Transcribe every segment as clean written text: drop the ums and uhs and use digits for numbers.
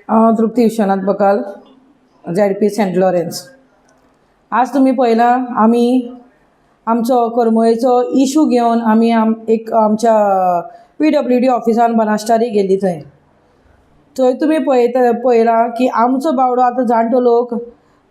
तृप्ती विश्वनाथ बकाल, ZP Saint Lawrence. आज तुम्ही पळयला आमी आमचो करमळेचो इशू घेवन आमी आमच्या PWD ऑफिसान बनासतारी गेल्ली. थंय तुमी पळयला की आमचो बावडो आतां जाणटो लोक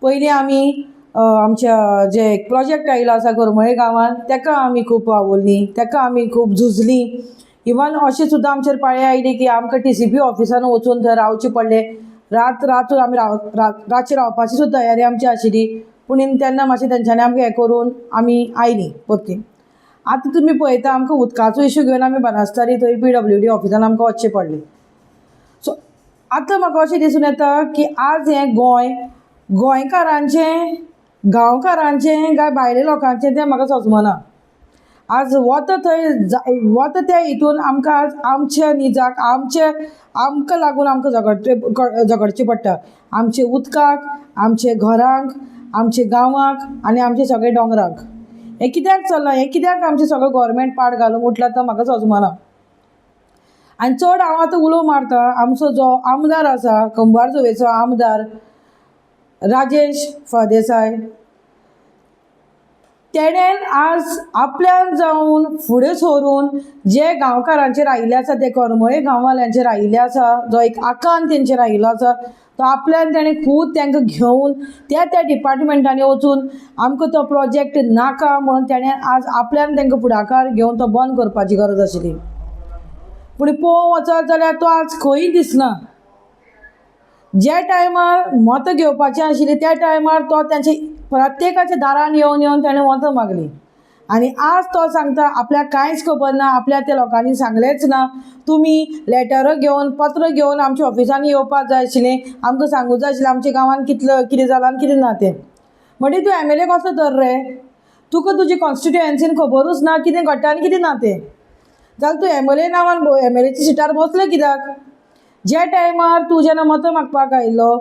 पयलीं आमी आमच्या जे एक प्रोजेक्ट आयिल्लो आसा करमळे गांवांत ताका आमी खूब वावुरलीं, ताका आमी खूब झुजलीं. इवन अशें सुद्दां आमचेर पाळी आयली की आमकां TCP ऑफिसान वचून थंय रावचें पडलें. रात आमी रातची रावपाची सुद्दां तयारी आमची आशिल्ली, पूण तेन्ना मातशें तेंच्यांनी आमकां हें करून आमी आयलीं परतीं. आतां तुमी पळयता आमकां उदकाचो इशू घेवन आमी बनासतारी थंय PWD ऑफिसान आमकां वचचें पडलें. सो आतां म्हाका अशें दिसून येता की आज हें गोंयकारांचें, गांवकारांचें काय भायल्या लोकांचें तें म्हाका सजमना. आज वता त्या हितून आमकां आज आमच्या निजाक आमकां लागून आमकां झगडचें पडटा. आमच्या उदकाक, आमच्या घरांक, आमच्या गांवांक आनी आमच्या सगळ्या दोंगरांक. हें कित्याक चल्लां? हें कित्याक आमचें सगळें गोवोरमेंट पाड घालूंक उठला तो म्हाका सजमना. आनी चड हांव आतां उलो मारता आमचो जो आमदार आसा, कंबार जुंवेचो आमदार राजेश फळदेसाय, तेणेन आज आपल्यान जावन फुडें सरून जे गांवकारांचेर आयिल्ले आसा, ते करमळे गांववाल्यांचेर आयिल्ले आसा, जो एक आकांत तेंचेर आयिल्लो आसा, तो आपल्यान तेणें खूब तांकां घेवन त्या डिपार्टमेंटांनी वचून आमकां तो प्रोजेक्ट नाका म्हणून तेणें आज आपल्यान तांकां फुडाकार घेवन तो बंद करपाची गरज आशिल्ली. पूण पळोवंक वचत जाल्यार तो आज खंय दिसना. ज्या टायमार मतां घेवपाचें आशिल्लें त्या टायमार तो तेंचे प्रत्येकाच्या दारान येवन ताणें मतां मागलीं. आनी आज तो सांगता आपल्याक कांयच खबर ना, आपल्याक त्या लोकांनी सांगलेंच ना, तुमी लेटर घेवन पत्र घेवन आमच्या ऑफिसांनी येवपाक जाय आशिल्लें, आमकां सांगूंक जाय आशिल्लें आमच्या गांवांत कितें जालां आनी कितें ना तें. म्हणजे तूं MLA कसो तर रे? तुका तुजी कॉन्स्टिट्युएन्सीन खबरूच ना कितें घडटा आनी कितें ना तें. जाल्यार तूं MLA नांवान MLAच्या सिटार बसलें कित्याक? ज्या टायमार तूं जेन्ना मतां मागपाक आयिल्लो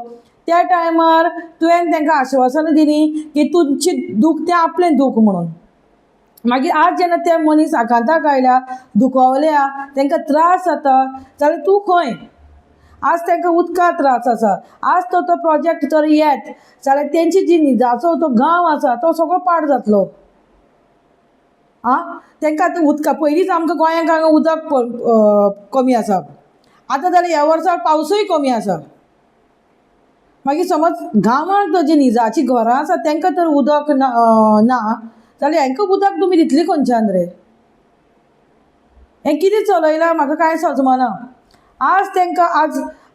त्या टायमार तुवें तांकां आश्वासनां दिलीं की तुमचें दूख तें आपलें दूख म्हणून. मागीर आज जेन्ना ते मनीस आकांताक आयल्या, दुखवल्या, तांकां त्रास जाता, जाल्यार तूं खंय? आज तांकां उदका त्रास आसा, आज तो प्रोजेक्ट तर येत जाल्यार तेंची जी निजाचो तो गांव आसा तो सगळो पाड जातलो. तांकां आतां उदका पयलींच आमकां गोंयांक हांगा उदक कमी आसा, आतां जाल्यार ह्या वर्सा पावसूय कमी आसा. मागीर समज गांवांत जी निजाची घरां आसा तांकां तर उदक ना जाल्यार हांकां उदक तुमी दितली खंयच्यान रे? हें कितें चलयलां म्हाका कांय सजमना. आज तांकां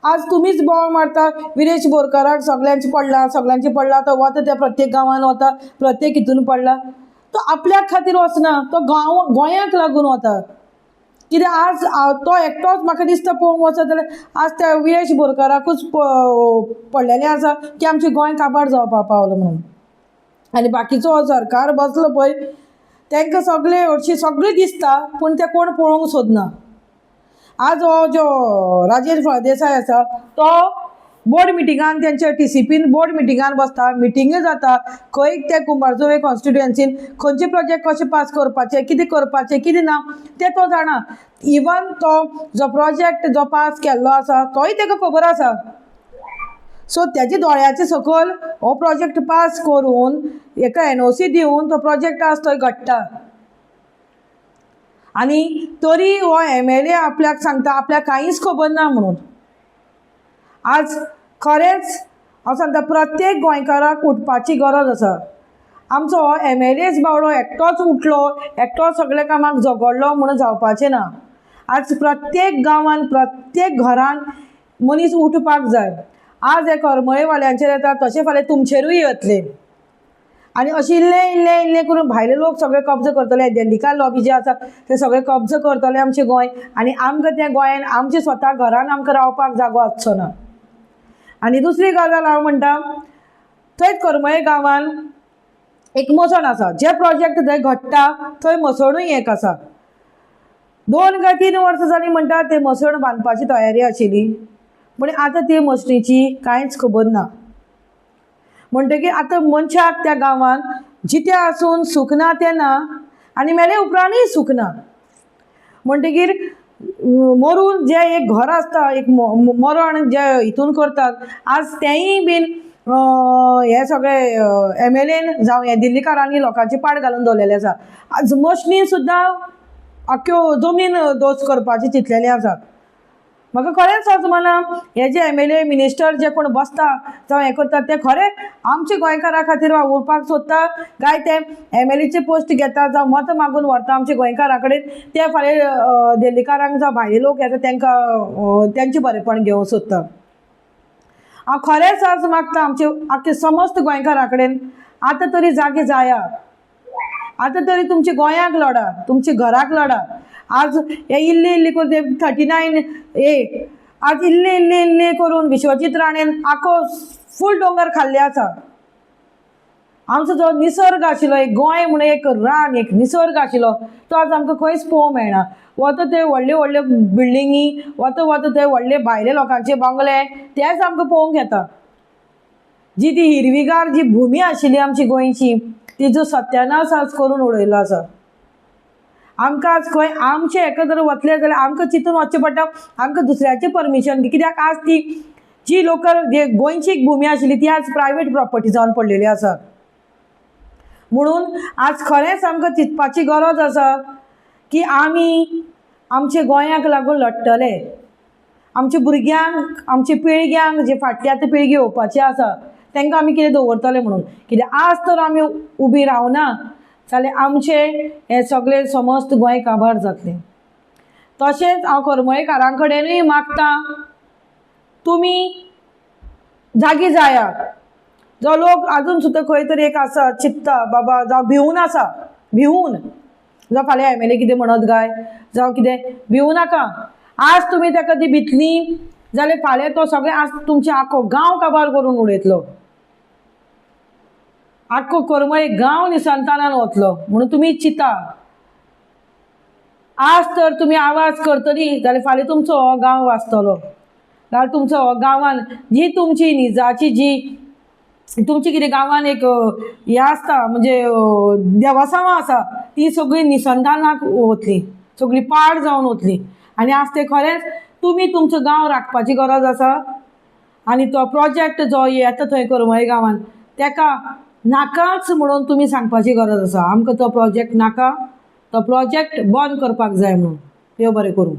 आज तुमीच बोवाळ मारता विरेश बोरकाराक सगळ्यांचें पडलां, तो वता त्या प्रत्येक गांवांत वता, प्रत्येक हितून पडला. तो आपल्या खातीर वचना, तो गोंयाक लागून वता. कित्याक आज तो एकटोच म्हाका दिसता पळोवंक वचत जाल्यार आज त्या विरेश बोरकाराकूच पडलेलें आसा की आमचें गोंय काबार जावपाक पावलां म्हणून. आनी बाकीचो सरकार बसलो पळय तांकां सगळें दिसता पूण ते कोण पळोवंक सोदना. आज हो जो राजेश फळदेसाय आसा तो बोर्ड मिटिंगान तेंच्या TCPन बोर्ड मिटिंगान बसता, मिटिंग जाता, खंय ते कुंभारजुंवे कॉन्स्टिट्युएन्सीन खंयचे प्रोजेक्ट कशें पास करपाचे, कितें करपाचें कितें ना तें तो जाणा. इवन तो जो प्रोजेक्ट जो पास केल्लो आसा तोय ताका खबर आसा. सो तेजे दोळ्याचे सकयल हो प्रोजेक्ट पास करून एका NOC दिवन तो प्रोजेक्ट आज थंय घडटा. आनी तरी हो MLA आपल्याक सांगता आपल्याक कांयच खबर ना म्हणून. आज खरेंच हांव सांगता प्रत्येक गोंयकाराक उठपाची गरज आसा. आमचो हो MLAच बावडो एकटोच उठलो, एकटो सगळ्या कामाक झगडलो म्हणून जावपाचें ना. आज प्रत्येक गांवांत प्रत्येक घरान मनीस उठपाक जाय. आज हे करमळेवाल्यांचेर येता तशें फाल्यां तुमचेरूय येतलें. आनी अशें इल्लें करून भायले लोक सगळे कब्ज करतले, आयडेंटिकल लॉबी जे आसा ते सगळे कब्ज करतले आमचें गोंय. आनी आमकां त्या गोंयान आमच्या स्वता घरान आमकां रावपाक जागो आसचो ना. आनी दुसरी गजाल हांव म्हणटा, थंयच करमळे गांवान एक मसण आसा. जे प्रोजेक्ट थंय घडटा थंय मसणूय एक आसा. 2 काय 3 वर्सां जालीं म्हणटा ते मसण बांदपाची तयारी आशिल्ली, पूण आतां ते मसणीची कांयच खबर ना. म्हणटकीर आतां मनशाक त्या गांवांत जितें आसून सुख ना तें ना आनी मेले उपरांतूय सुख ना. म्हणटकीर मरून जे एक घर आसता एक मरण जे हितून करतात आज तेंय बीन हे सगळे MLAन जावं हे दिल्लीकारांनी लोकांची पाड घालून दवरलेले आसा. आज मशनी सुद्दां आख्यो जमीन दोस करपाची चिंतलेली आसा. म्हाका खरेंच आज मना हे जे MLA मिनिस्टर जे कोण बसता जावं हे करतात ते खरे आमचे गोंयकारा खातीर वावुरपाक सोदता काय ते MLAचे पोस्ट घेता जावं मत मागून व्हरता आमचे गोंयकारा कडेन ते फाल्यां दिल्लीकारांक जावं भायले लोक येता तांकां तेंचे बरेपण घेवंक सोदता. हांव खरेंच आज मागता आमचे आख्खे समस्त गोंयकारा कडेन आतां तरी जागे जाया. आतां तरी तुमच्या गोंयाक लढा तुमच्या घराक लढा. आज हे इल्ली करून 39A आज इल्ले करून विश्वजीत राणेन आखो फूल डोंगर खाल्ले आसा. आमचो जो निसर्ग आशिल्लो एक गोंय म्हणून एक रान एक निसर्ग आशिल्लो तो आज आमकां खंयच पळोवंक मेळना. वता ते व्हडले बिल्डिंगी वता ते व्हडले भायले लोकांचे बंगले तेच आमकां पळोवंक येता. जी ती हिरवीगार जी भुमी आशिल्ली आमची गोंयची तिजो सत्यानाश आज करून उडयलो आसा. आमकां आज खंय आमचे हेका जर वतले जाल्यार आमकां चिंतून वचचें पडटा आमकां दुसऱ्याचें परमिशन कित्याक आज ती जी लोकल जे गोंयची भुमी आशिल्ली ती आज प्रायवेट प्रॉपर्टी जावन पडलेली आसा. म्हणून आज खरेंच आमकां चिंतपाची गरज आसा की आमी आमच्या गोंयाक लागून लडटले. आमच्या भुरग्यांक आमच्या पिळग्यांक जे फाटली आतां पिळगी येवपाची आसा तांकां आमी कितें दवरतले म्हणून कित्याक आज तर आमी उबी रावना जाल्यार आमचे हे सगळे समस्त गोंय काबार जातले. तशेंच हांव करमळेकारां कडेनूय मागता तुमी जागी जाया. जो लोक आजून सुद्दां खंय तरी एक आसा चिंतता बाबा जावं भिवून आसा भिवून जावं फाल्यां MLA कितें म्हणत गाय जावं कितें भिवू नाका. आज तुमी ताका ती भितली जाल्यार फाल्यां तो सगळें आज तुमचे आख्खो गांव काबार करून उडयतलो. आख्खो करमळे गांव निसंतानान वतलो म्हणून तुमी चिंता. आज तर तुमी आवाज करतली जाल्यार फाल्यां तुमचो हो गांव वाचतलो. जाल्यार तुमचो हो गांवान जी तुमची निजाची जी तुमची कितें गांवान एक हें आसता म्हणजे देवासांवां आसा ती सगळी निसंतानाक वतली सगळी पाड जावन वतली. आनी आज ते खरेंच तुमी तुमचो गांव राखपाची गरज आसा. आनी तो प्रोजेक्ट जो येता थंय करमळे गांवान ताका नाकाच म्हणून तुमी सांगपाची गरज आसा. आमकां तो प्रोजेक्ट नाका तो प्रोजेक्ट बंद करपाक जाय म्हणून. देव बरें करूं.